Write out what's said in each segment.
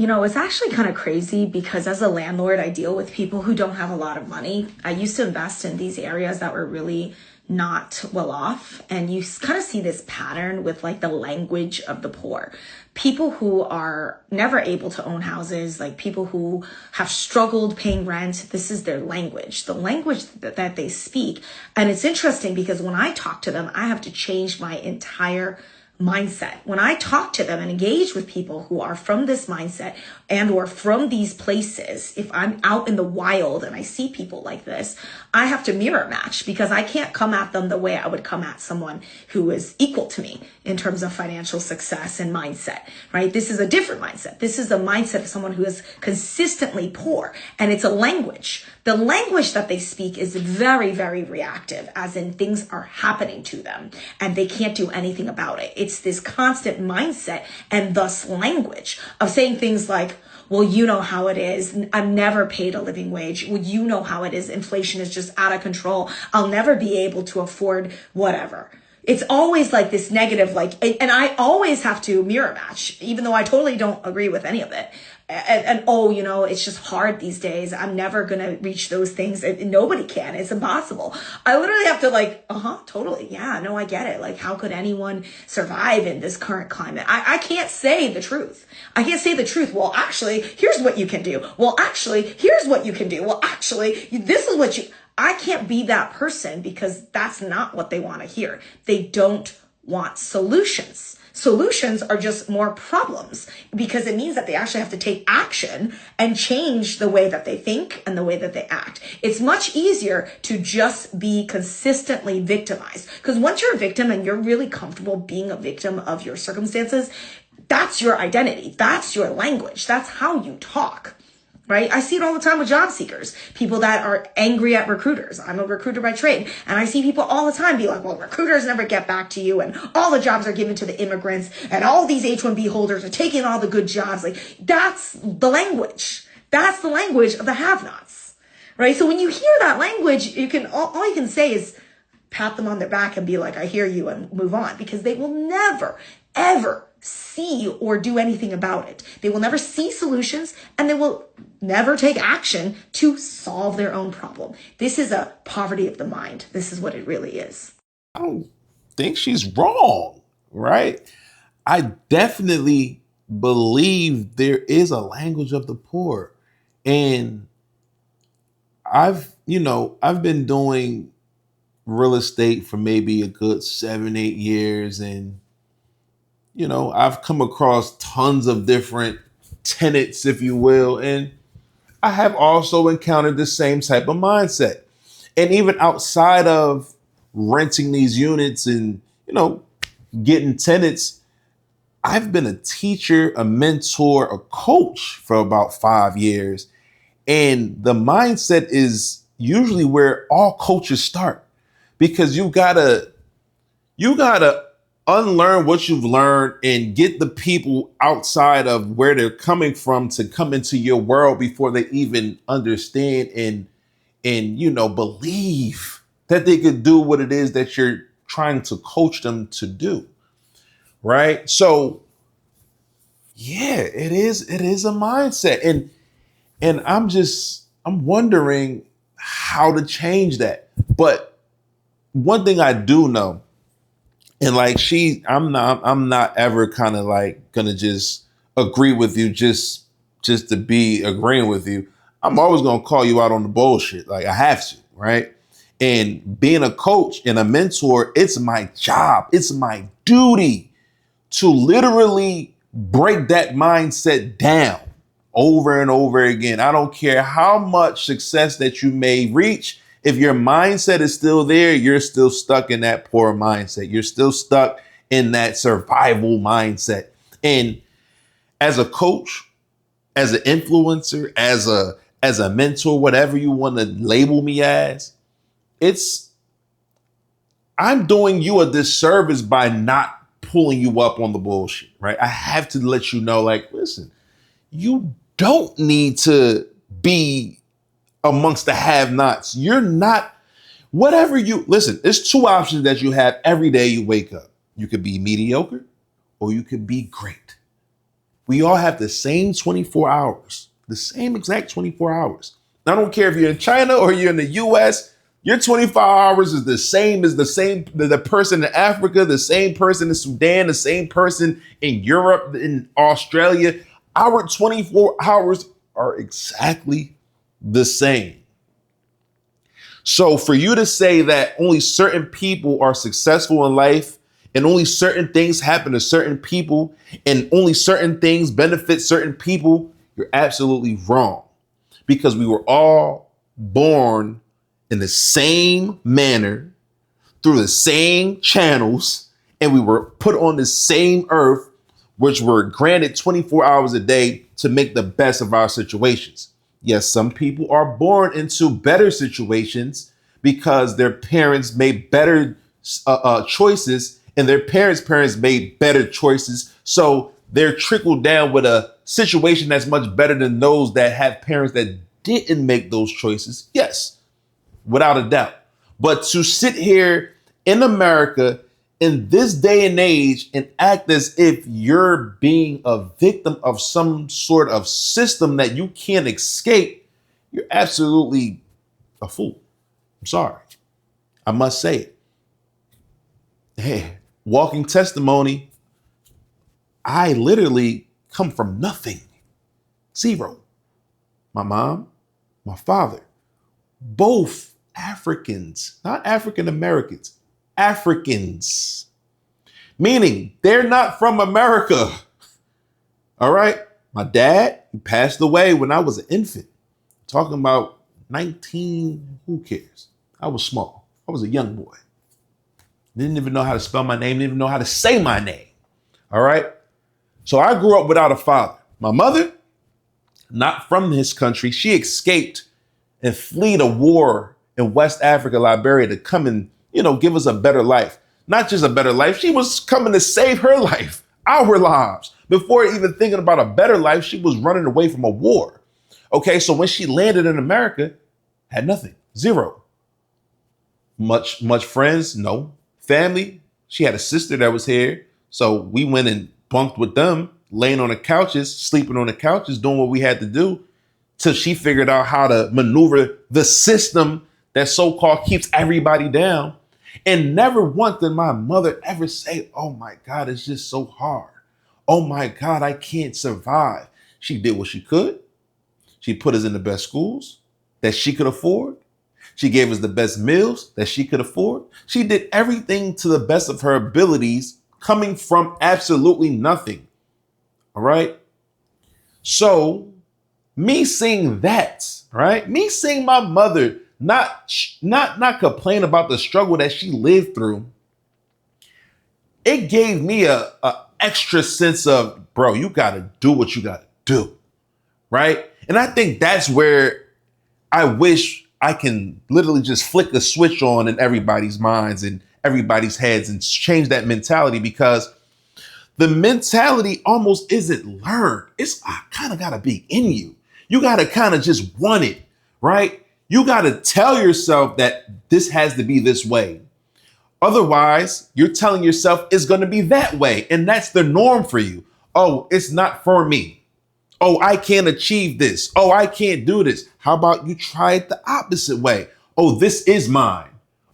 It's actually kind of crazy because as a landlord, I deal with people who don't have a lot of money. I used to invest in these areas that were really not well off. And you kind of see this pattern with like the language of the poor. People who are never able to own houses, like people who have struggled paying rent, this is their language, the language that they speak. And it's interesting because when I talk to them, I have to change my entire mindset. When I talk to them and engage with people who are from this mindset and or from these places, if I'm out in the wild and I see people like this, I have to mirror match because I can't come at them the way I would come at someone who is equal to me in terms of financial success and mindset, right? This is a different mindset. This is the mindset of someone who is consistently poor, and it's a language. The language that they speak is very, very reactive, as in things are happening to them and they can't do anything about it. It's this constant mindset and thus language of saying things like, well, you know how it is. I've never paid a living wage. Well, you know how it is. Inflation is just out of control. I'll never be able to afford whatever. It's always like this negative, and I always have to mirror match, even though I totally don't agree with any of it. And it's just hard these days. I'm never going to reach those things. Nobody can. It's impossible. I literally have to totally. Yeah, no, I get it. Like, how could anyone survive in this current climate? I can't say the truth. I can't say the truth. Well, actually, here's what you can do. Well, actually, here's what you can do. Well, actually, this is what I can't be that person because that's not what they want to hear. They don't want solutions. Solutions are just more problems because it means that they actually have to take action and change the way that they think and the way that they act. It's much easier to just be consistently victimized because once you're a victim and you're really comfortable being a victim of your circumstances, that's your identity. That's your language. That's how you talk. Right? I see it all the time with job seekers, people that are angry at recruiters. I'm a recruiter by trade. And I see people all the time be like, well, recruiters never get back to you. And all the jobs are given to the immigrants. And all these H-1B holders are taking all the good jobs. Like, that's the language. That's the language of the have-nots. Right? So when you hear that language, all you can say is pat them on their back and be like, I hear you, and move on, because they will never, ever see or do anything about it. They will never see solutions, and they will never take action to solve their own problem. This is a poverty of the mind. This is what it really is. I don't think she's wrong, right? I definitely believe there is a language of the poor. And I've been doing real estate for maybe a good 7-8 years. And, I've come across tons of different tenants, if you will. And I have also encountered the same type of mindset. And even outside of renting these units and, getting tenants, I've been a teacher, a mentor, a coach for about 5 years. And the mindset is usually where all coaches start, because you gotta unlearn what you've learned and get the people outside of where they're coming from to come into your world before they even understand and believe that they could do what it is that you're trying to coach them to do. Right? So yeah, it is a mindset. And I'm wondering how to change that. But one thing I do know, and I'm not ever kind of like gonna just agree with you just to be agreeing with you. I'm always gonna call you out on the bullshit. Like, I have to, right? And being a coach and a mentor, it's my job. It's my duty to literally break that mindset down over and over again. I don't care how much success that you may reach. If your mindset is still there, you're still stuck in that poor mindset. You're still stuck in that survival mindset. And as a coach, as an influencer, as a mentor, whatever you want to label me as, I'm doing you a disservice by not pulling you up on the bullshit, right? I have to let you know, like, listen, you don't need to be amongst the have-nots. You're not, listen, there's two options that you have every day you wake up. You could be mediocre or you could be great. We all have the same 24 hours, the same exact 24 hours. I don't care if you're in China or you're in the US, your 24 hours is the same as the person in Africa, the same person in Sudan, the same person in Europe, in Australia. Our 24 hours are exactly the same. So for you to say that only certain people are successful in life and only certain things happen to certain people and only certain things benefit certain people, you're absolutely wrong. Because we were all born in the same manner, through the same channels, and we were put on the same earth, which were granted 24 hours a day to make the best of our situations. Yes, some people are born into better situations because their parents made better choices and their parents made better choices. So they're trickled down with a situation that's much better than those that have parents that didn't make those choices. Yes, without a doubt. But to sit here in America in this day and age and act as if you're being a victim of some sort of system that you can't escape, you're absolutely a fool. I'm sorry. I must say it. Hey, walking testimony, I literally come from nothing. Zero. My mom, my father, both Africans, not African Americans, Africans, meaning they're not from America. All right. My dad, he passed away when I was an infant, talking about 19, who cares? I was small. I was a young boy. Didn't even know how to spell my name, didn't even know how to say my name. All right. So I grew up without a father. My mother, not from this country, she escaped and fled a war in West Africa, Liberia, to come and, give us a better life. Not just a better life. She was coming to save her life, our lives. Before even thinking about a better life, she was running away from a war. Okay, so when she landed in America, had nothing, zero. Much friends, no. Family, she had a sister that was here. So we went and bunked with them, laying on the couches, sleeping on the couches, doing what we had to do till she figured out how to maneuver the system that so-called keeps everybody down. And never once did my mother ever say, oh my God, it's just so hard. Oh my God, I can't survive. She did what she could. She put us in the best schools that she could afford. She gave us the best meals that she could afford. She did everything to the best of her abilities, coming from absolutely nothing. All right. So me seeing that, right? Me seeing my mother not complain about the struggle that she lived through, it gave me a extra sense of, bro, you got to do what you got to do, right? And I think that's where I wish I can literally just flick a switch on in everybody's minds and everybody's heads and change that mentality, because the mentality almost isn't learned. It's kind of got to be in you. You got to kind of just want it, right? You got to tell yourself that this has to be this way. Otherwise, you're telling yourself it's going to be that way. And that's the norm for you. Oh, it's not for me. Oh, I can't achieve this. Oh, I can't do this. How about you try it the opposite way? Oh, this is mine.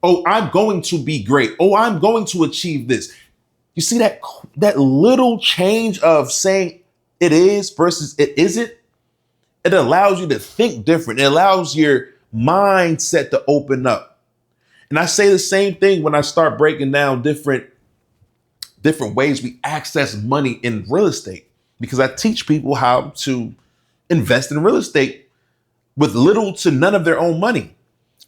Oh, I'm going to be great. Oh, I'm going to achieve this. You see that little change of saying it is versus it isn't? It allows you to think different. It allows your mindset to open up. And I say the same thing when I start breaking down different ways we access money in real estate, because I teach people how to invest in real estate with little to none of their own money.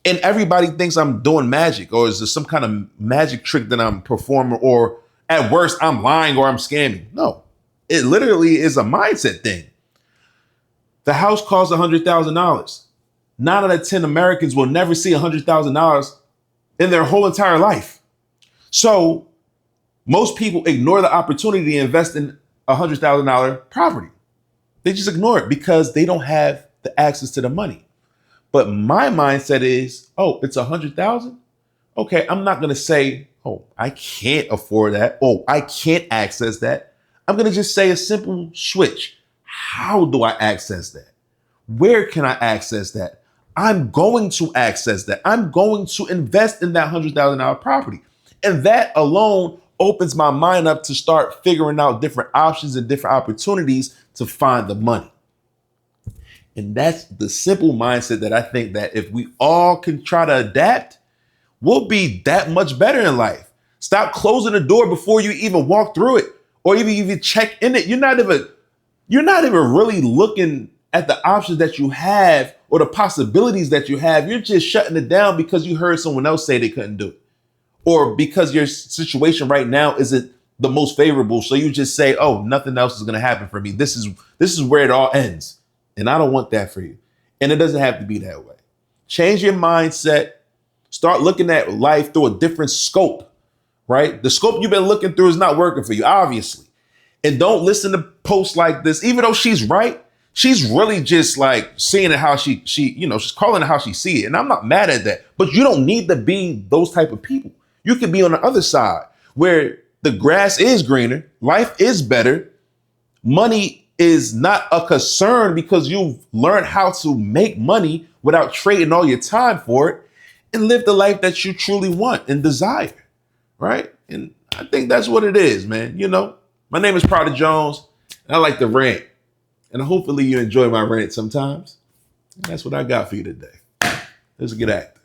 And everybody thinks I'm doing magic, or is there some kind of magic trick that I'm performing, or at worst, I'm lying or I'm scamming. No, it literally is a mindset thing. The house costs $100,000. 9 out of 10 Americans will never see $100,000 in their whole entire life. So most people ignore the opportunity to invest in $100,000 property. They just ignore it because they don't have the access to the money. But my mindset is, oh, it's 100,000. Okay, I'm not going to say, oh, I can't afford that. Oh, I can't access that. I'm going to just say a simple switch. How do I access that? Where can I access that? I'm going to access that. I'm going to invest in that $100,000 property. And that alone opens my mind up to start figuring out different options and different opportunities to find the money. And that's the simple mindset that I think that if we all can try to adapt, we'll be that much better in life. Stop closing the door before you even walk through it or even check in it. You're not even really looking at the options that you have or the possibilities that you have. You're just shutting it down because you heard someone else say they couldn't do it, or because your situation right now isn't the most favorable. So you just say, oh, nothing else is going to happen for me. This is where it all ends. And I don't want that for you. And it doesn't have to be that way. Change your mindset. Start looking at life through a different scope, right? The scope you've been looking through is not working for you, obviously. And don't listen to posts like this. Even though she's right, she's really just like seeing it how she's calling it how she see it. And I'm not mad at that. But you don't need to be those type of people. You can be on the other side where the grass is greener, life is better, money is not a concern because you've learned how to make money without trading all your time for it, and live the life that you truly want and desire, right? And I think that's what it is, man. My name is Prada Jones, and I like to rant. And hopefully you enjoy my rant sometimes. And that's what I got for you today. Let's get at it.